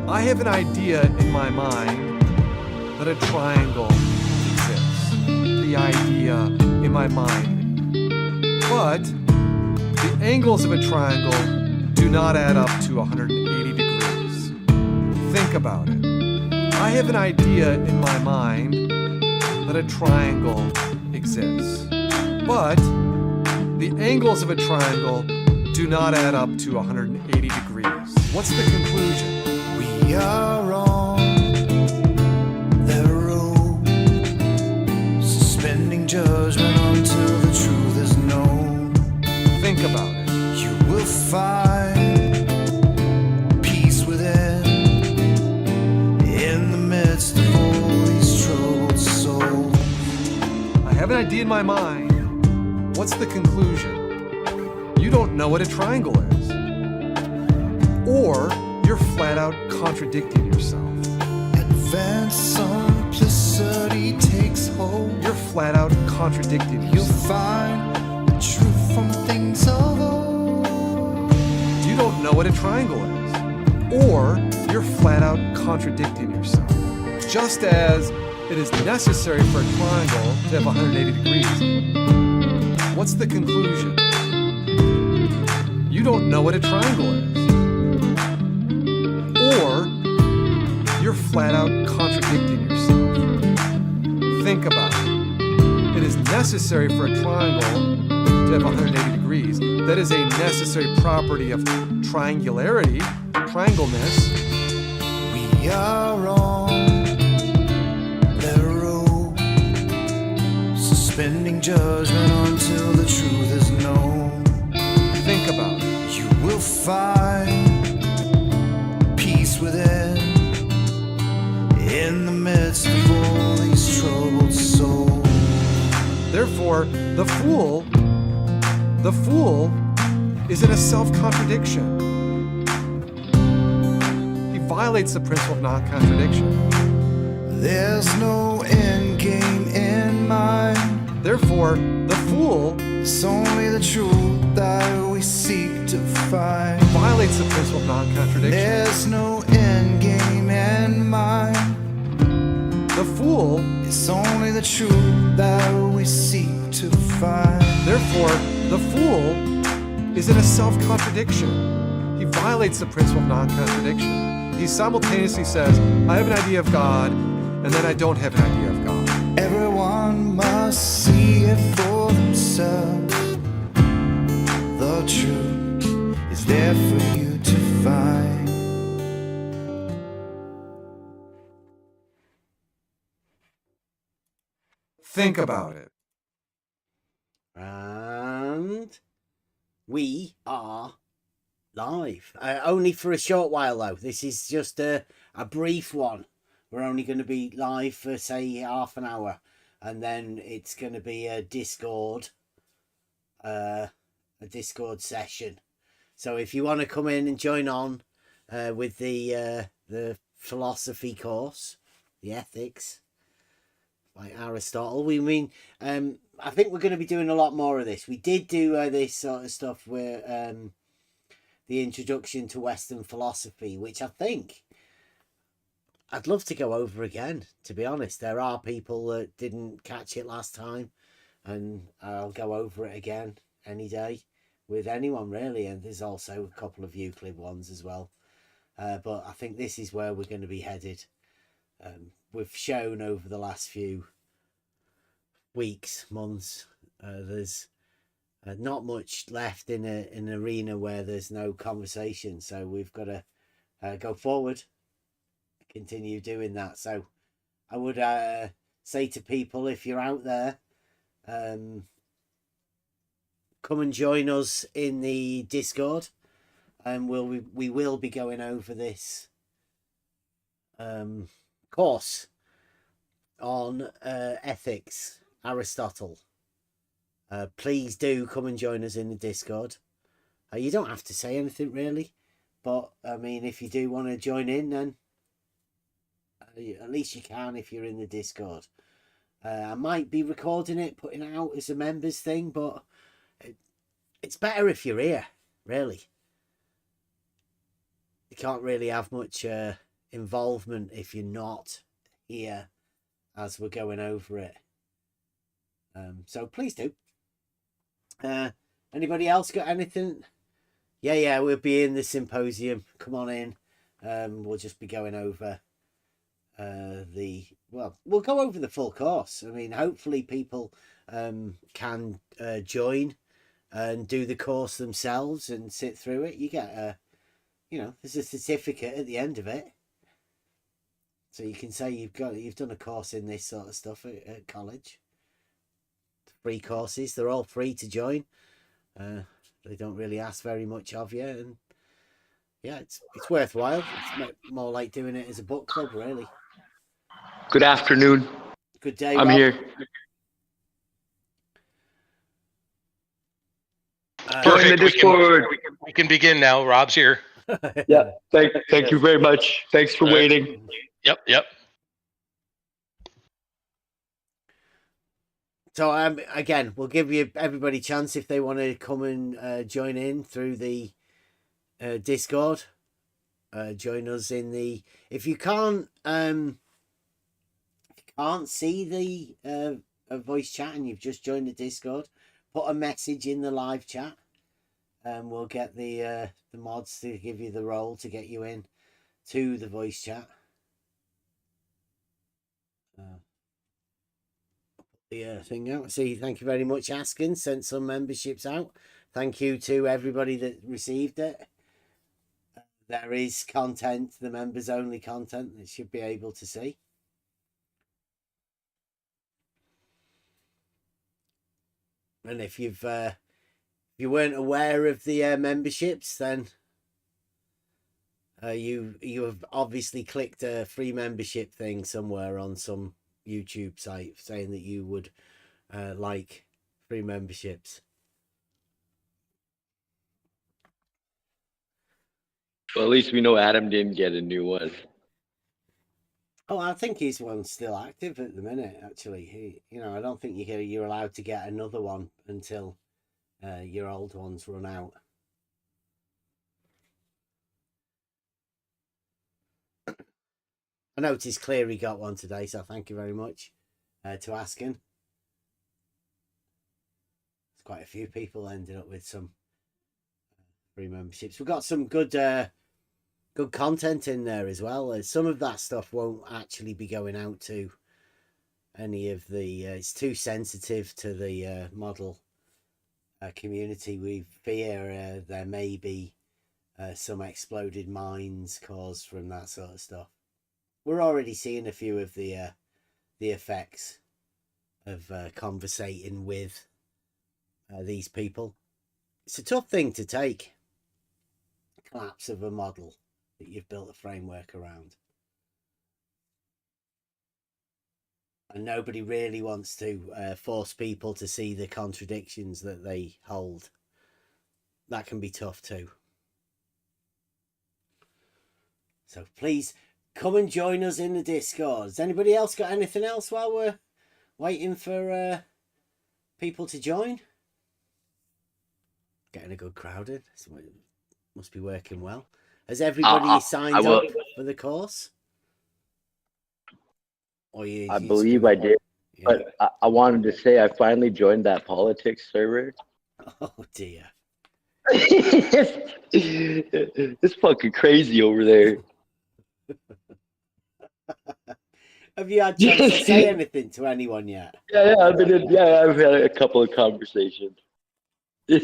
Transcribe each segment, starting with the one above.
I have an idea in my mind that a triangle exists. The idea in my mind. But the angles of a triangle do not add up to 180 degrees. Think about it. I have an idea in my mind that a triangle exists. But the angles of a triangle do not add up to 180 degrees. What's the conclusion? We are on the road, suspending judgment until the truth is known. Think about it. You will find peace within, in the midst of all these troubled souls. I have an idea in my mind. What's the conclusion? You don't know what a triangle is. Or you're flat out contradicting yourself. Advanced simplicity takes hold. You're flat out contradicting You'll yourself. find the truth from things of old. You don't know what a triangle is. Or you're flat out contradicting yourself. Just as it is necessary for a triangle to have 180 degrees. What's the conclusion? You don't know what a triangle is. Or you're flat out contradicting yourself. Think about it. It is necessary for a triangle to have 180 degrees. That is a necessary property of triangularity, triangleness. We are on the road, suspending judgment until the truth is known. Think about it. You will find peace within, in the midst of all these troubled souls. Therefore, the fool is in a self-contradiction. He violates the principle of non-contradiction. There's no end game in mind. Therefore, the fool It's only the truth that we seek to find. violates the principle of non-contradiction. There's no end game in mind. The fool, It's only the truth that we seek to find. therefore, the fool is in a self-contradiction. He violates the principle of non-contradiction. He simultaneously says, I have an idea of God, and then I don't have an idea of God. Everyone must see it for themselves. The truth is there for you to find. Think about it. And we are live. Only for a short while, though. This is just a brief one. We're only going to be live for, say, half an hour. And then it's going to be a Discord session. So if you want to come in and join on with the philosophy course, the ethics, by Aristotle. I think we're going to be doing a lot more of this. We did do this sort of stuff where the introduction to Western philosophy, which I think I'd love to go over again, to be honest. There are people that didn't catch it last time, and I'll go over it again any day with anyone, really. And there's also a couple of Euclid ones as well. But I think this is where we're going to be headed. We've shown over the last few weeks, months, there's not much left in an arena where there's no conversation. So we've got to go forward, continue doing that. So I would say to people, if you're out there, come and join us in the Discord, and we will be going over this course on ethics, Aristotle. Please do come and join us in the Discord. You don't have to say anything really, but I mean, if you do want to join in, then at least you can if you're in the Discord. I might be recording it, putting it out as a members thing, but it's better if you're here, really. you can't really have much involvement if you're not here as we're going over it. So please do. Anybody else got anything? Yeah, we'll be in the symposium. Come on in. We'll just be going over we'll go over the full course. I mean, hopefully people can join and do the course themselves and sit through it. You get there's a certificate at the end of it, so you can say you've done a course in this sort of stuff at college. Free courses, they're all free to join. They don't really ask very much of you, and yeah, it's worthwhile. It's more like doing it as a book club, really. Good afternoon. Good day, I'm Rob. here. Join the Discord. We can begin now. Rob's here. Yeah. Thank you very much. Thanks for waiting. Yep. So again, we'll give everybody a chance if they want to come and join in through the Discord. Join us in the. If you can't see the voice chat and you've just joined the Discord, put a message in the live chat, and we'll get the mods to give you the role to get you in to the voice chat. The thing out. See, thank you very much, Askin. Sent some memberships out. Thank you to everybody that received it. There is content, the members only content that you should be able to see. And if you weren't aware of the memberships, then you have obviously clicked a free membership thing somewhere on some YouTube site saying that you would like free memberships. Well, at least we know Adam didn't get a new one. Oh, I think his one's still active at the minute. Actually, I don't think you're allowed to get another one until your old ones run out. I noticed Cleary got one today, so thank you very much to Askin. There's quite a few people ended up with some free memberships. We've got some good content in there as well. Some of that stuff won't actually be going out to any of the. It's too sensitive to the model community. We fear there may be some exploded minds caused from that sort of stuff. We're already seeing a few of the effects of conversating with these people. It's a tough thing to take. Collapse of a model that you've built a framework around. And nobody really wants to force people to see the contradictions that they hold. That can be tough too. So please come and join us in the Discord. Has anybody else got anything else while we're waiting for people to join? Getting a good crowd in. Must be working well. Has everybody signed up for the course? I believe I did. Yeah. But I wanted to say I finally joined that politics server. Oh dear. It's fucking crazy over there. Have you had a chance to say anything to anyone yet? Yeah, I've had a couple of conversations. Yeah,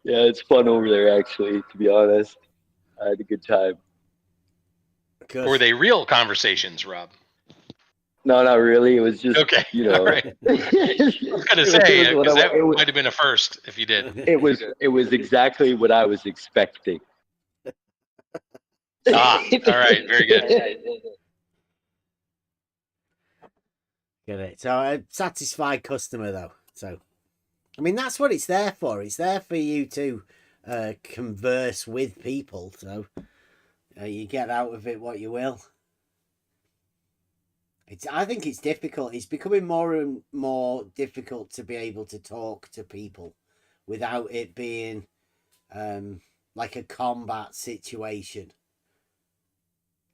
it's fun over there, actually, to be honest. I had a good time. Good. Were they real conversations, Rob? No, not really. It was just, okay. All right. I was going to say, because that might have been a first if you did. It was exactly what I was expecting. All right. Very good. Get it. So a satisfied customer, though. So, I mean, that's what it's there for. It's there for you to converse with people. So you get out of it what you will. I think it's difficult. It's becoming more and more difficult to be able to talk to people without it being like a combat situation.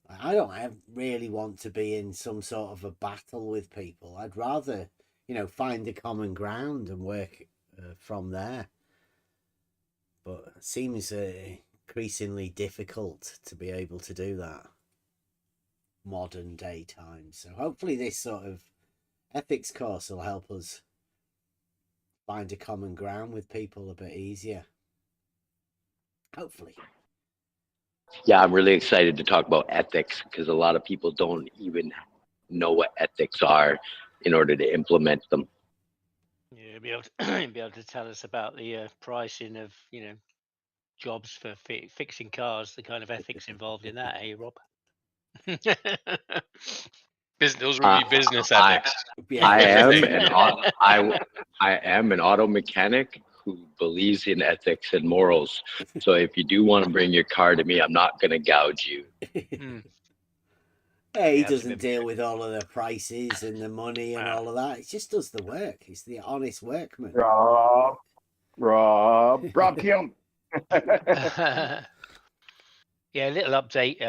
I don't really want to be in some sort of a battle with people. I'd rather, find a common ground and work from there. But it seems increasingly difficult to be able to do that modern day times. So hopefully this sort of ethics course will help us find a common ground with people a bit easier. Hopefully. Yeah, I'm really excited to talk about ethics because a lot of people don't even know what ethics are in order to implement them. Yeah, be able to tell us about the pricing of jobs for fixing cars, the kind of ethics involved in that, Rob? Those would be business I, ethics. Yeah. I am an auto mechanic who believes in ethics and morals. So if you do want to bring your car to me, I'm not going to gouge you. Hey, he doesn't deal with all of the prices and the money and all of that. He just does the work. He's the honest workman. Rob Kim. Yeah, a little update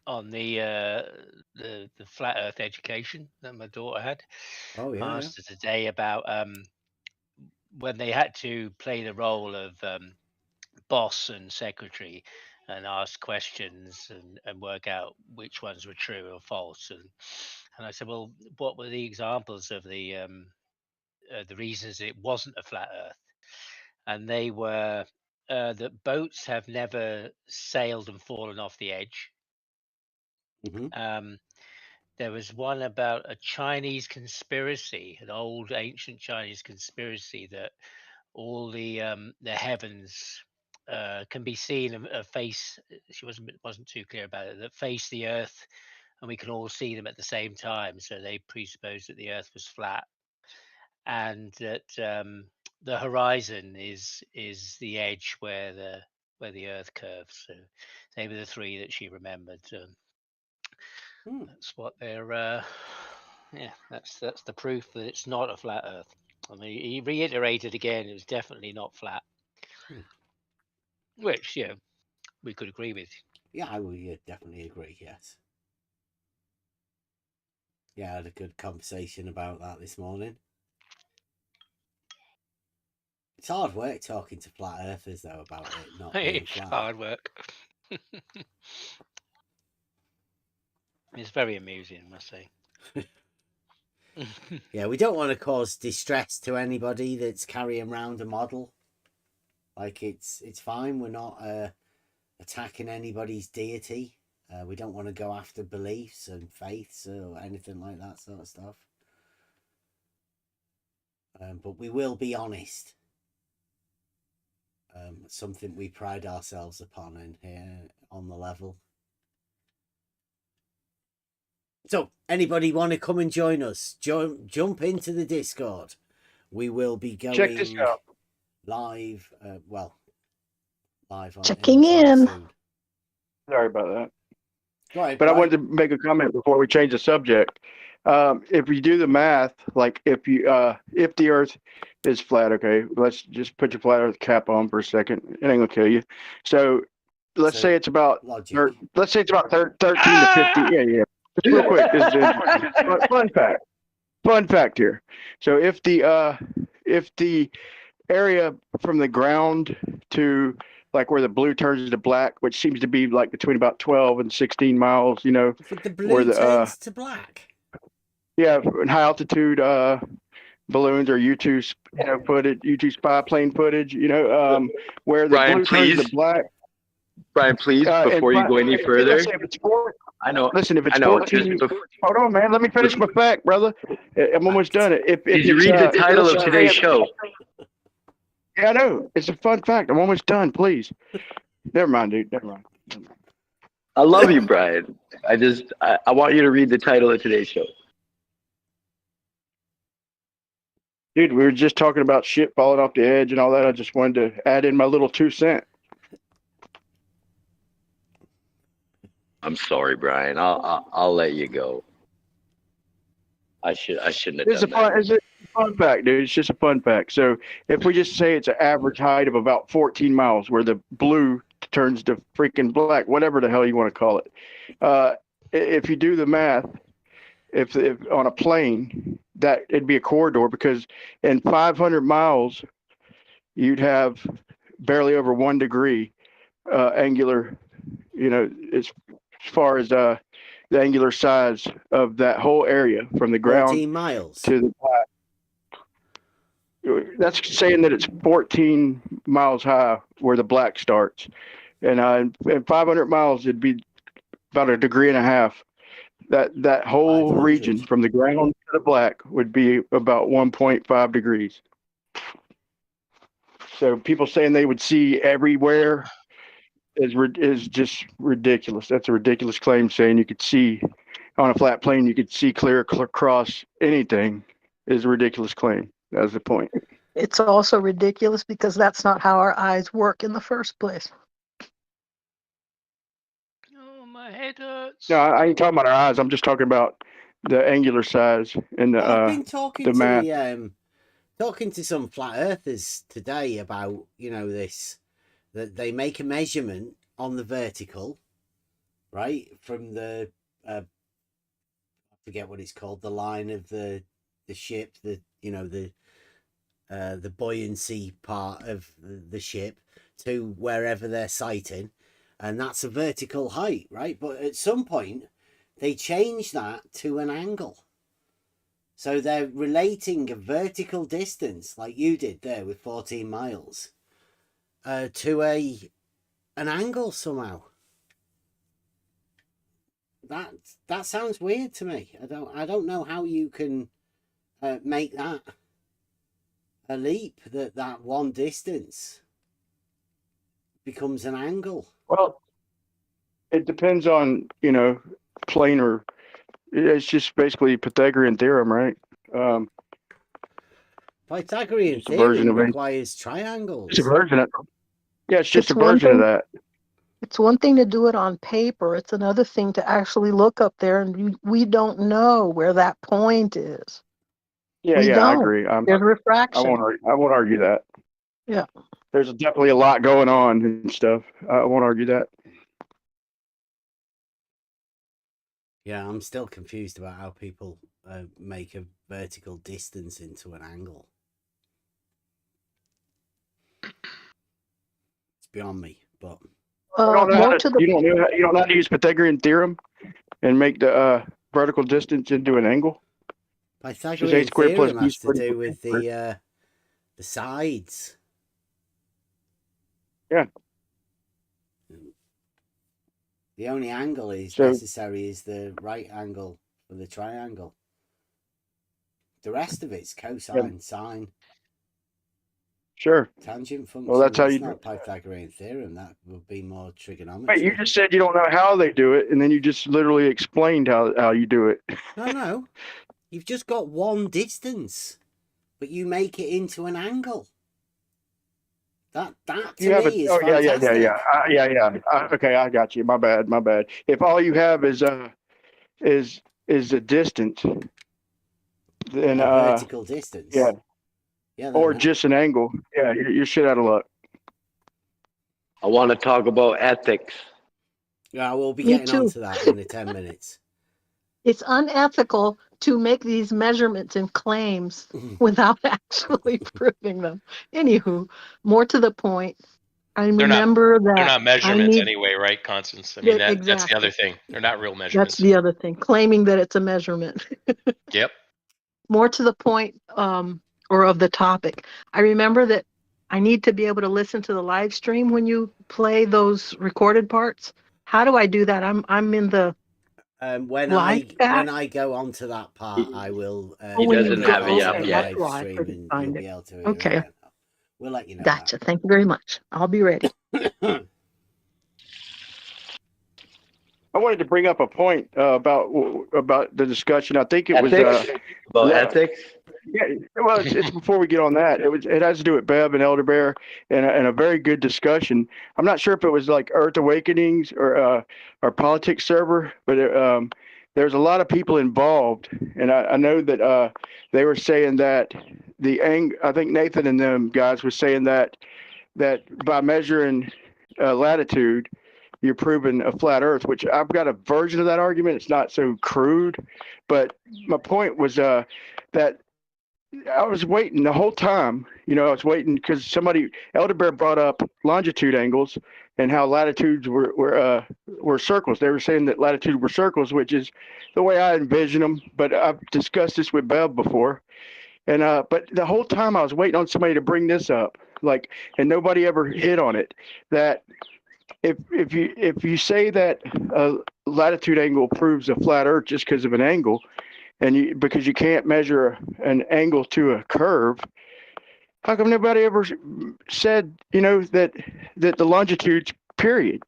on the flat Earth education that my daughter had. Oh yeah. Asked her today about when they had to play the role of boss and secretary and ask questions and work out which ones were true or false. And I said, well, what were the examples of the reasons it wasn't a flat Earth? And they were that boats have never sailed and fallen off the edge. Mm-hmm. There was one about a Chinese conspiracy, an old ancient Chinese conspiracy that all the heavens can be seen face. She wasn't too clear about it. That face the Earth, and we can all see them at the same time. So they presupposed that the Earth was flat, and that the horizon is the edge where the Earth curves. So they were the three that she remembered. That's what they're. Yeah, that's the proof that it's not a flat Earth. I mean, he reiterated again it was definitely not flat, which we could agree with. Yeah, I would definitely agree. Yes. Yeah, I had a good conversation about that this morning. It's hard work talking to flat earthers though about it not being It's flat. hard work. It's very amusing, I must say. Yeah, we don't want to cause distress to anybody that's carrying around a model. Like it's fine. We're not attacking anybody's deity. We don't want to go after beliefs and faiths or anything like that sort of stuff. But we will be honest. Something we pride ourselves upon in here on the level. So, anybody want to come and join us? Jump into the Discord. We will be going Check this out. live. Live on Checking in. soon. Sorry about that. Go ahead, But I Brian. wanted to make a comment before we change the subject. If you do the math, like if the Earth is flat, okay, let's just put your flat Earth cap on for a second. It ain't gonna kill you. So let's say it's about logic. let's say it's about 13 to 50. Yeah. Just real quick. This is fun fact here. So if the area from the ground to like where the blue turns to black, which seems to be like between about 12 and 16 miles, The blue turns to black. Yeah, in high altitude balloons or U2 footage, U2 spy plane footage, where the Brian, blue turns to black. Brian, please, before you go any further. I know. Listen, if it's I know. 14, hold on, man. Let me finish my fact, brother. I'm almost done. Did you read the title of today's show? Yeah, I know. It's a fun fact. I'm almost done. Please. Never mind, dude. Never mind. I love you, Brian. I want you to read the title of today's show. Dude, we were just talking about shit falling off the edge and all that. I just wanted to add in my little 2 cents. I'm sorry, Brian. I'll let you go. I shouldn't have done that. Fun fact, dude. It's just a fun fact. So if we just say it's an average height of about 14 miles, where the blue turns to freaking black, whatever the hell you want to call it. If you do the math, if on a plane, that it'd be a corridor, because in 500 miles, you'd have barely over 1 degree angular, as far as the angular size of that whole area from the ground 14 miles. to the black. That's saying that it's 14 miles high where the black starts. And in 500 miles, it'd be about 1.5 degrees. That whole 500. region from the ground to the black would be about 1.5 degrees. So people saying they would see everywhere is just ridiculous. That's a ridiculous claim, saying you could see on a flat plane, you could see clear across anything is a ridiculous claim. That's the point. It's also ridiculous because that's not how our eyes work in the first place. Oh, my head hurts. No, I ain't talking about our eyes. I'm just talking about the angular size and Well, I've been talking the math. Talking to some flat earthers today about, this, that they make a measurement on the vertical, right, from the I forget what it's called, the line of the ship, the buoyancy part of the ship to wherever they're sighting, and that's a vertical height, right? But at some point they change that to an angle. So they're relating a vertical distance, like you did there with 14 miles, to an angle somehow. That sounds weird to me. I don't know how you can make that a leap, that one distance becomes an angle. Well, it depends on planar. It's just basically Pythagorean theorem, right? Pythagorean It's a version theorem of it. requires triangles. It's a version of Yeah, it's just It's a one version of thing- that. It's one thing to do it on paper. It's another thing to actually look up there, and we don't know where that point is. Yeah, We I don't. agree. There's I refraction. won't argue that. Yeah. There's definitely a lot going on and stuff. I won't argue that. Yeah, I'm still confused about how people make a vertical distance into an angle. It's beyond me, but You don't know more how to to, you don't know how to use Pythagorean theorem and make the vertical distance into an angle. Pythagorean squared plus theorem b has to squared do equals with the sides. Yeah. The only angle So- necessary is the right angle for the triangle. The rest of it's cosine, sine, Sure. tangent function. Well, that's how you not Pythagorean theorem. That would be more trigonometry. Wait, you just said you don't know how they do it, and then you just literally explained how you do it. No. You've just got one distance, but you make it into an angle. That to me is fantastic. Yeah. Okay, I got you. My bad. If all you have is a distance, then A vertical distance. yeah, or then just an angle, yeah, you're shit out of luck. I want to talk about ethics. Yeah, we'll be Me getting too. onto that in the 10 minutes. It's unethical to make these measurements and claims without actually proving them. Anywho, more to the point, I They're not- remember that They're not measurements need- anyway, right, Constance? I mean, Yeah, that's the exactly. other thing. They're not real That's measurements. the other thing, claiming that it's a measurement. Yep. More to the point, or of the topic, I remember that I need to be able to listen to the live stream when you play those recorded parts. How do I do that? I'm in the When live chat? I go onto that part, I will. He when you doesn't go- have it up okay, yet. that's why I Stream couldn't and find you'll it. be able to hear Okay. it. We'll let you know. Gotcha. Thank you very much. I'll be ready. That. I wanted to bring up a point about the discussion. I think it was Ethics? About yeah. ethics? Yeah, well, it's before we get on that. It has to do with Bev and Elder Bear and a very good discussion. I'm not sure if it was like Earth Awakenings or Politics server, but there's a lot of people involved, and I know that they were saying that I think Nathan and them guys were saying that by measuring latitude, you're proving a flat Earth. Which I've got a version of that argument. It's not so crude, but my point was that I was waiting the whole time. I was waiting because Elder Bear brought up longitude angles and how latitudes were circles. They were saying that latitude were circles, which is the way I envision them. But I've discussed this with Bev before, and but the whole time I was waiting on somebody to bring this up, and nobody ever hit on it. That if you say that a latitude angle proves a flat Earth just because of an angle, and because you can't measure an angle to a curve, how come nobody ever said that the longitudes period?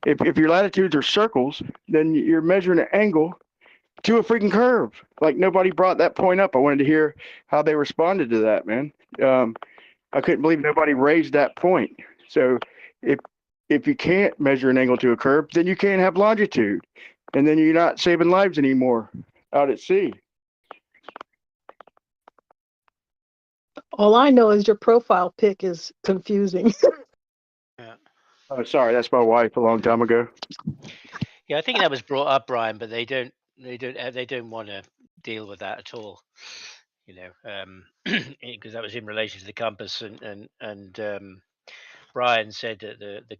If your latitudes are circles, then you're measuring an angle to a freaking curve. Like, nobody brought that point up. I wanted to hear how they responded to that, man. I couldn't believe nobody raised that point. So if you can't measure an angle to a curve, then you can't have longitude, and then you're not saving lives anymore out at sea. All I know is your profile pic is confusing. Yeah. Oh, sorry, that's my wife a long time ago. Yeah, I think that was brought up, Brian, but they don't want to deal with that at all. Because that was in relation to the compass, and Brian said that the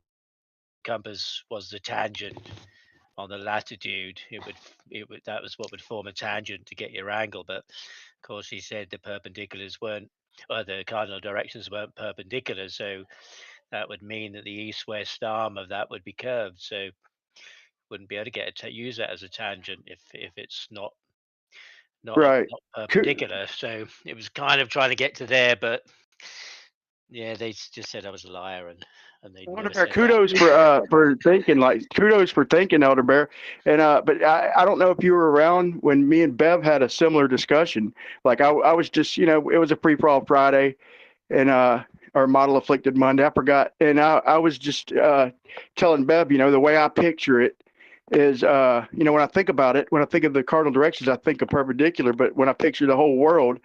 compass was the tangent on the latitude. That was what would form a tangent to get your angle. But of course, he said the perpendiculars weren't, or the cardinal directions weren't perpendicular. So that would mean that the east-west arm of that would be curved. So wouldn't be able to use that as a tangent if it's not Right. perpendicular. So it was kind of trying to get to there, but yeah, they just said I was a liar, and they never said Kudos that. for thinking, Elder Bear. And but I don't know if you were around when me and Bev had a similar discussion. Like, I was just, it was a free for all Friday, and or model afflicted Monday, I forgot. And I was just telling Bev, the way I picture it is, when I think about it, when I think of the cardinal directions, I think of perpendicular. But when I picture the whole world,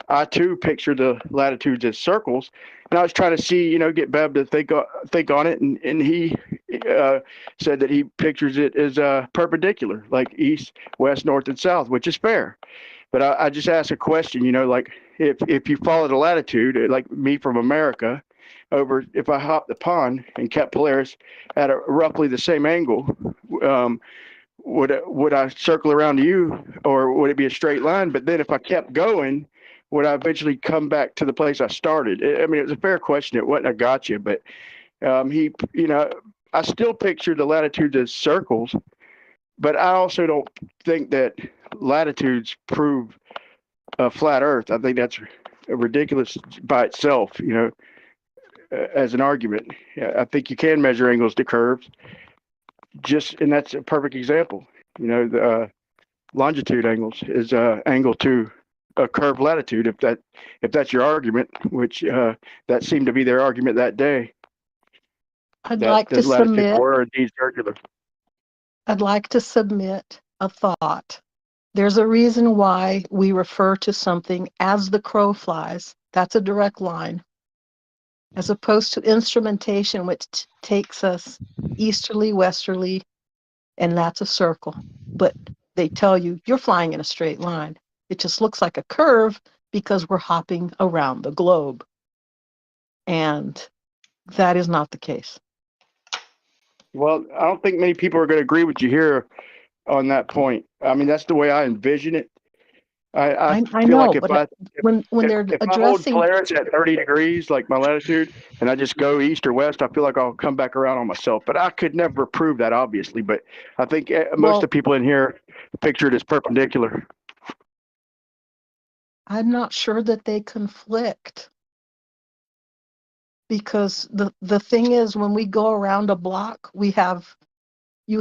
I too picture the latitudes as circles. And I was trying to see, get Bev to think on it, and he said that he pictures it as perpendicular, like east, west, north, and south, which is fair. But I just asked a question, like, if you follow the latitude, like me from America, if I hopped the pond and kept Polaris at roughly the same angle, would I circle around you, or would it be a straight line? But then if I kept going, would I eventually come back to the place I started? I mean, it was a fair question. It wasn't a gotcha, but I still picture the latitudes as circles, but I also don't think that latitudes prove a flat Earth. I think that's ridiculous by itself, as an argument. I think you can measure angles to curves, and that's a perfect example. The longitude angles is angle to a curved latitude, if that's your argument, which that seemed to be their argument that day. I'd like to submit a thought. There's a reason why we refer to something as the crow flies. That's a direct line, as opposed to instrumentation, which takes us easterly, westerly, and that's a circle. But they tell you you're flying in a straight line. It just looks like a curve because we're hopping around the globe. And that is not the case. Well, I don't think many people are going to agree with you here on that point. I mean, that's the way I envision it. I feel know, like when they're if addressing, I hold Polaris at 30 degrees, like my latitude, and I just go east or west, I feel like I'll come back around on myself. But I could never prove that, obviously. But I think most of the people in here picture it as perpendicular. I'm not sure that they conflict. Because the thing is, when we go around a block, you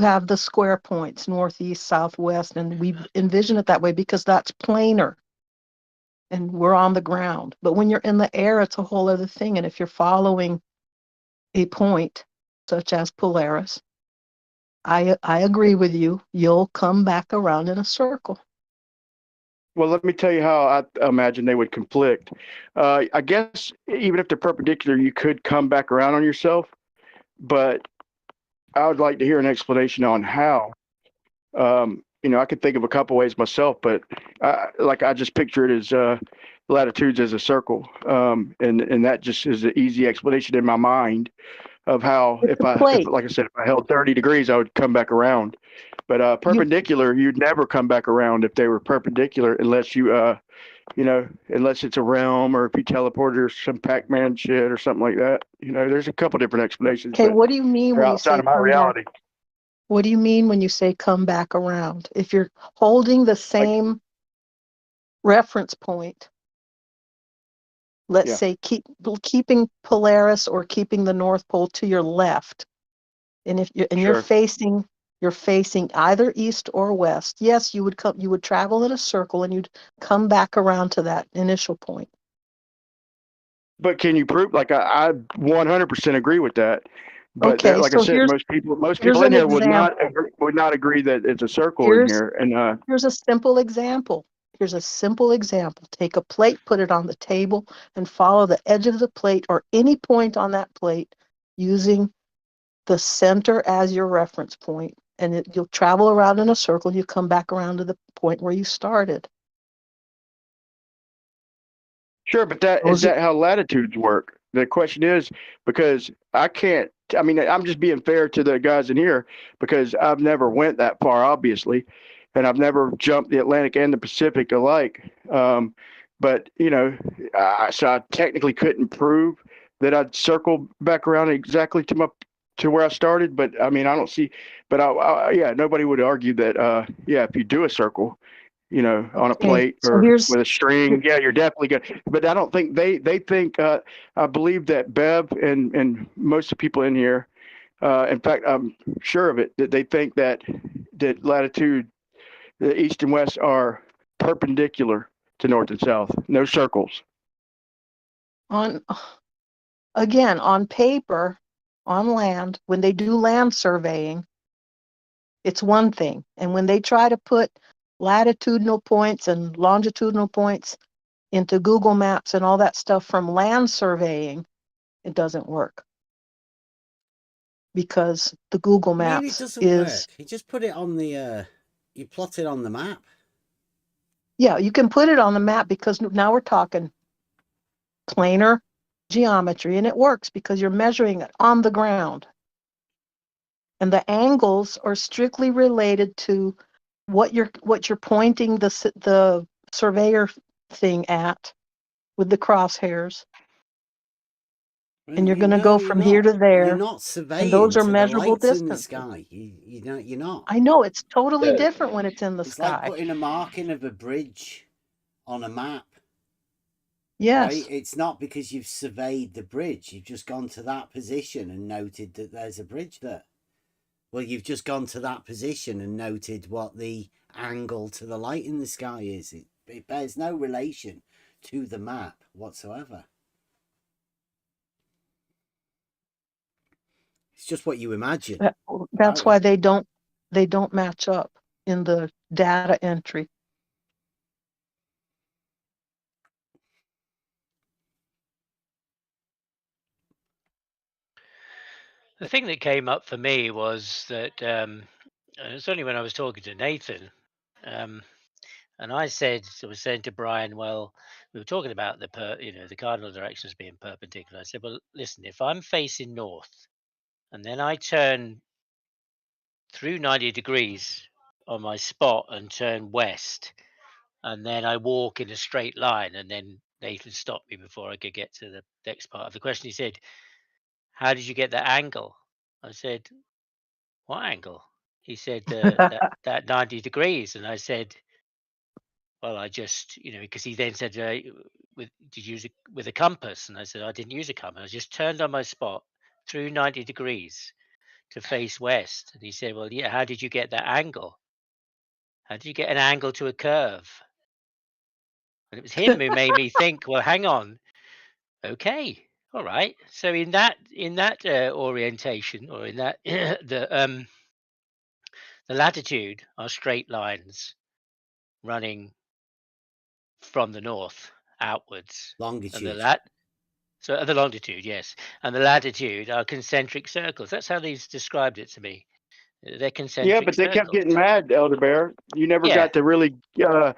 have the square points, northeast, southwest, and we envision it that way because that's planar and we're on the ground. But when you're in the air, it's a whole other thing. And if you're following a point, such as Polaris, I agree with you. You'll come back around in a circle. Well, let me tell you how I imagine they would conflict. I guess even if they're perpendicular, you could come back around on yourself, but I would like to hear an explanation on how. I could think of a couple ways myself, but I just picture it as latitudes as a circle, and that just is an easy explanation in my mind of how It's a if plate. like I said, if I held 30 degrees, I would come back around. But You perpendicular, you'd never come back around if they were perpendicular unless unless it's a realm or if you teleported or some Pac-Man shit or something like that. There's a couple different explanations, okay? but What do you mean they're when you outside say of my come back? reality. What do you mean when you say come back around? If you're holding the Like, same reference point, let's yeah, say keeping Polaris or keeping the North Pole to your left, and if you're sure. you're facing either east or west. Yes, you would travel in a circle and you'd come back around to that initial point. But can you prove? Like, I 100% agree with that. But Okay, like I so said, most people here's in an here example. would not agree that it's a circle in Here's here. And here's a simple example. Here's a simple example. Take a plate, put it on the table, and follow the edge of the plate or any point on that plate using the center as your reference point, and you'll travel around in a circle. You come back around to the point where you started. sure, but that is Those are, that how latitudes work? The question is because I can't. I mean, I'm just being fair to the guys in here because I've never went that far, obviously, and I've never jumped the Atlantic and the Pacific alike. But so I technically couldn't prove that I'd circle back around exactly to where I started. But I mean, I don't see. But yeah, nobody would argue that. Yeah, if you do a circle, on a okay. plate So or here's with a string. Yeah, you're definitely good. But I don't think they think. I believe that Bev and most of the people in here, in fact, I'm sure of it, that they think that latitude, the east and west are perpendicular to north and south. No circles. on again on paper, on land. When they do land surveying, it's one thing, and when they try to put latitudinal points and longitudinal points into Google Maps and all that stuff from land surveying, it doesn't work because the Google I mean, it Maps doesn't is, work. You just put it on you plot it on the map. yeah, you can put it on the map because now we're talking planar geometry, and it works because you're measuring it on the ground. And the angles are strictly related to what you're pointing the surveyor thing at with the crosshairs, and you're going to go from here to You're there, not and surveying those are to the measurable lights in the distances. sky. You're not. I know it's totally The, different when it's in the It's like sky. putting a marking of a bridge on a map. Right? Yes. It's not because you've surveyed the bridge. You've just gone to that position and noted that there's a bridge there. Well, you've just gone to that position and noted what the angle to the light in the sky is. It bears no relation to the map whatsoever. It's just what you imagine. That's why they don't match up in the data entry. The thing that came up for me was that it's only when I was talking to Nathan, and I was saying to Brian, well, we were talking about the cardinal directions being perpendicular. I said, well, listen, if I'm facing north and then I turn through 90 degrees on my spot and turn west, and then I walk in a straight line, and then Nathan stopped me before I could get to the next part of the question. He said, how did you get that angle? I said, what angle? He said, that 90 degrees. And I said, well, I just, because he then said, did you use it with a compass? And I said, I didn't use a compass. I just turned on my spot through 90 degrees to face west. And he said, well, yeah, how did you get that angle? How did you get an angle to a curve? And it was him who made me think, well, hang on. Okay. All right. So in that orientation, or in that The latitude are straight lines running from the north outwards. And Longitude. the longitude, yes. And the latitude are concentric circles. That's how they've described it to me. They're Yeah, concentric but they kept circles. getting mad, Elder Bear. You never Yeah, got to really yeah,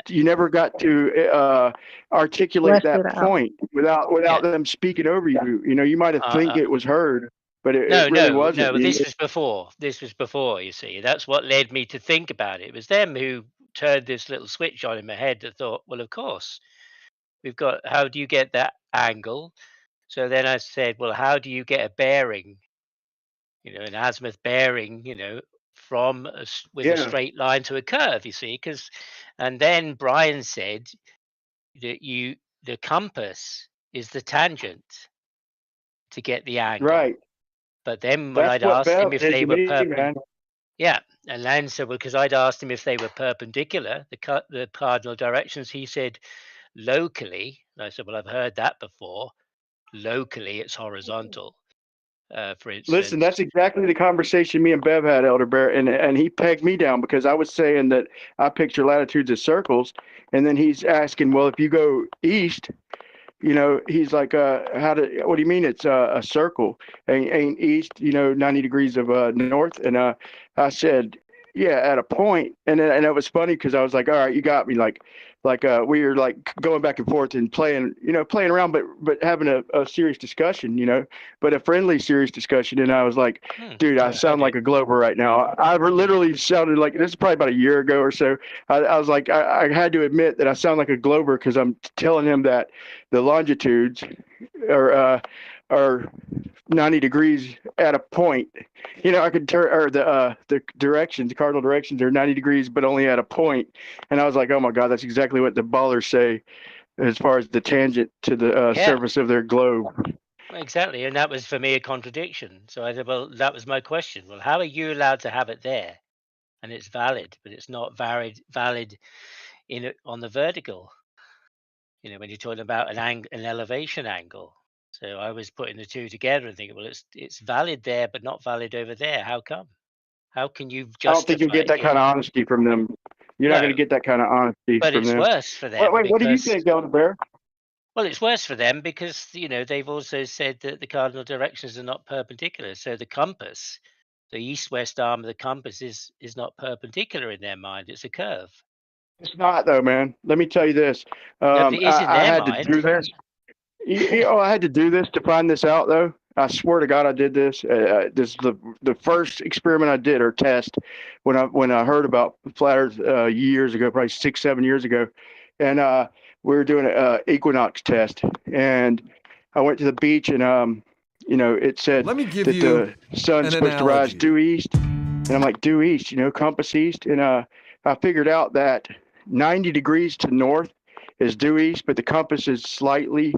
you never got to articulate Flesh that it out. point without yeah. them speaking over you. You know, you might have think Uh, it was heard, but it no, really no, wasn't. no. This was before. This was before. You see, that's what led me to think about it. It was them who turned this little switch on in my head that thought, well, of course, we've got. How do you get that angle? So then I said, well, how do you get a bearing? An azimuth bearing. From with a Yeah, straight line to a curve. You see, and then Brian said that the compass is the tangent to get the angle. right. But then when That's I'd what asked him Bev if did they to were me, man. yeah, and then so because I'd asked him if they were perpendicular, the cardinal directions, he said locally. And I said, well, I've heard that before. Locally, it's horizontal. For Listen, instance, that's exactly the conversation me and Bev had, Elder Bear, and he pegged me down because I was saying that I picture latitudes as circles, and then he's asking, well, if you go east, he's like, what do you mean it's a circle? Ain't east, 90 degrees of north? And I said, yeah, at a point. And it was funny because I was like, all right, you got me. We were like going back and forth and playing around, but having a serious discussion, but a friendly, serious discussion. And I was like, dude, I sound okay. like a Glover right now. I literally sounded like, this is probably about a year ago or so. I was like, I had to admit that I sound like a Glover because I'm telling him that the longitudes are 90 degrees at a point. I could turn, or the directions, the cardinal directions are 90 degrees, but only at a point. And I was like, oh my God, that's exactly what the ballers say as far as the tangent to the Yeah, surface of their globe. exactly. And that was for me a contradiction. So I said, well, that was my question. Well, how are you allowed to have it there? And it's valid, but it's not valid on the vertical. When you're talking about an elevation angle. So I was putting the two together and thinking, well, it's valid there, but not valid over there. How come? How can you I don't think you'll justify get that it? kind of honesty from them. You're not going to No, get that kind of honesty but from it's them. worse for them Wait, what do you because think, Elder Bear? well, it's worse for them because they've also said that the cardinal directions are not perpendicular. So the compass, the east-west arm of the compass is not perpendicular in their mind. It's a curve. It's not though, man. Let me tell you this. No, but it is in I their had to mind. do this. I had to do this to find this out, though. I swear to God, I did this. This is the first experiment I did or test when I heard about flat Earth years ago, probably 6-7 years ago, and we were doing an equinox test, and I went to the beach, and it said Let me give that you the sun's an supposed to rise analogy. due east, and I'm like, due east, compass east, and I figured out that 90 degrees to north is due east, but the compass is slightly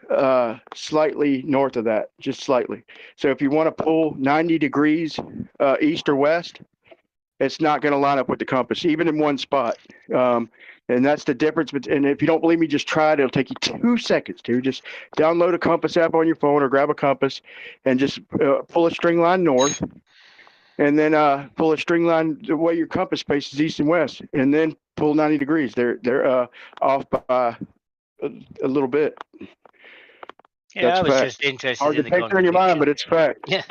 north of that, just slightly. So if you want to pull 90 degrees east or west, it's not going to line up with the compass, even in one spot. And that's the difference. And if you don't believe me, just try it. It'll take you 2 seconds to just download a compass app on your phone or grab a compass and just pull a string line north. And then pull a string line the way your compass faces east and west, and then pull 90 degrees. They're off by a little bit. Yeah, That's I was fact. just interested Hard to in the picture in your mind, contradiction. but it's fact. Yeah,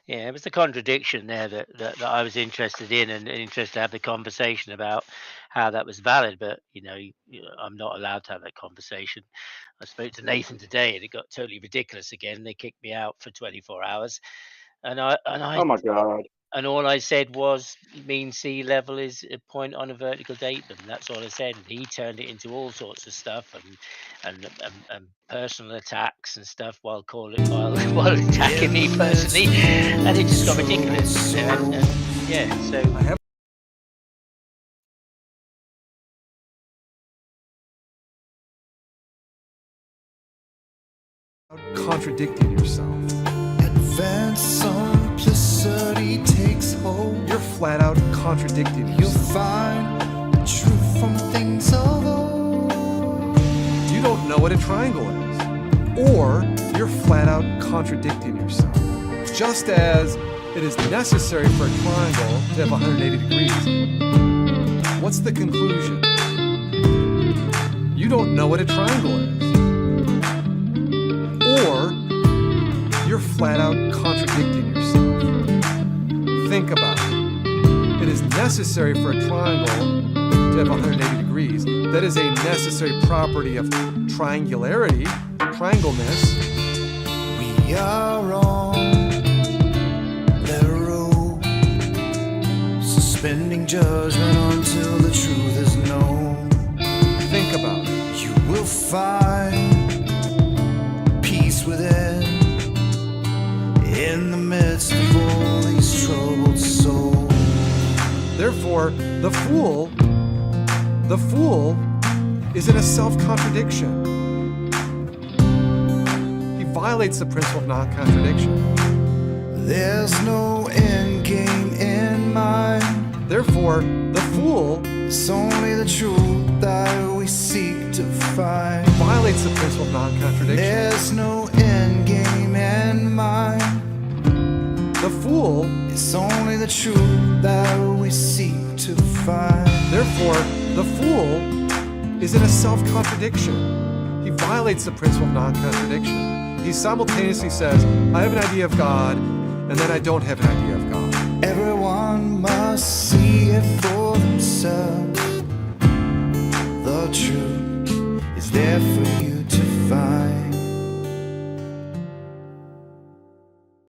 yeah, it was the contradiction there that I was interested in and interested to have the conversation about how that was valid. But I'm not allowed to have that conversation. I spoke to Nathan today, and it got totally ridiculous again. They kicked me out for 24 hours, and Oh my God. and all I said was mean sea level is a point on a vertical datum. That's all I said. And he turned it into all sorts of stuff and personal attacks and stuff while while attacking me personally, and it just got ridiculous. Yeah, so I have contradicting yourself. Advanced simplicity takes hold. You're flat out contradicting You'll yourself. find the truth from things of old. You don't know what a triangle is. Or you're flat out contradicting yourself. Just as it is necessary for a triangle to have 180 degrees. What's the conclusion? You don't know what a triangle is. Or you're flat out contradicting yourself. Think about it. It is necessary for a triangle to have 180 degrees. That is a necessary property of triangularity, triangleness. We are on that road, suspending judgment until the truth is known. Think about it. You will find peace within, in the midst of all these troubled souls. Therefore, the fool is in a self-contradiction. He violates the principle of non-contradiction. There's no end game in mind. Therefore, the fool It's only the truth that we seek to find. violates the principle of non-contradiction. There's no end game in mind. The fool, It's only the truth that we seek to find. therefore, the fool is in a self-contradiction. He violates the principle of non-contradiction. He simultaneously says, I have an idea of God, and then I don't have an idea of God. Everyone must see it for themselves. The truth is there for you to find.